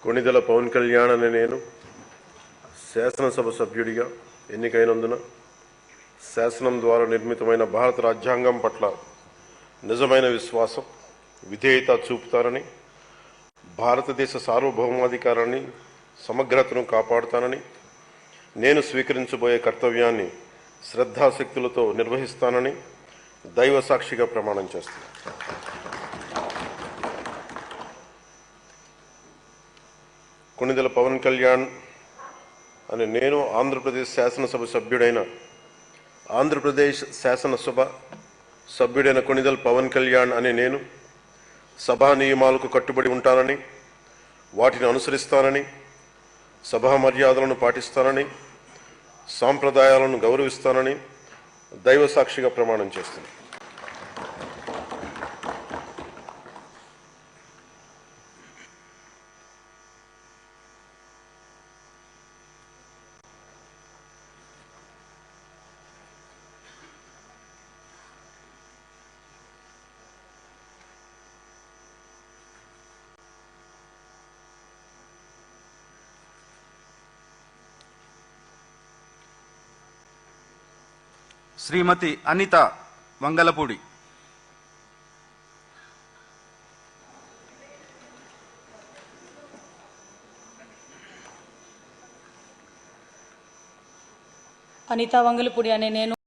కొణిదెల పవన్ కళ్యాణ్ అనే నేను శాసనసభ సభ్యుడిగా ఎన్నికైనందున శాసనం ద్వారా నిర్మితమైన భారత రాజ్యాంగం పట్ల నిజమైన విశ్వాసం, విధేయత చూపుతానని, భారతదేశ సార్వభౌమాధికారాన్ని, సమగ్రతను కాపాడుతానని, నేను స్వీకరించబోయే కర్తవ్యాన్ని శ్రద్ధాశక్తులతో నిర్వహిస్తానని దైవ సాక్షిగా ప్రమాణం చేస్తాను. కొణిదెల పవన్ కళ్యాణ్ అని నేను ఆంధ్రప్రదేశ్ శాసనసభ సభ్యుడైన కొణిదెల పవన్ కళ్యాణ్ అని నేను సభా నియమాలకు కట్టుబడి ఉంటానని, వాటిని అనుసరిస్తానని, సభా మర్యాదలను పాటిస్తానని, సాంప్రదాయాలను గౌరవిస్తానని దైవ సాక్షిగా ప్రమాణం చేస్తున్నాను. శ్రీమతి అనిత వంగలపూడి. అనిత వంగలపూడి అనే నేను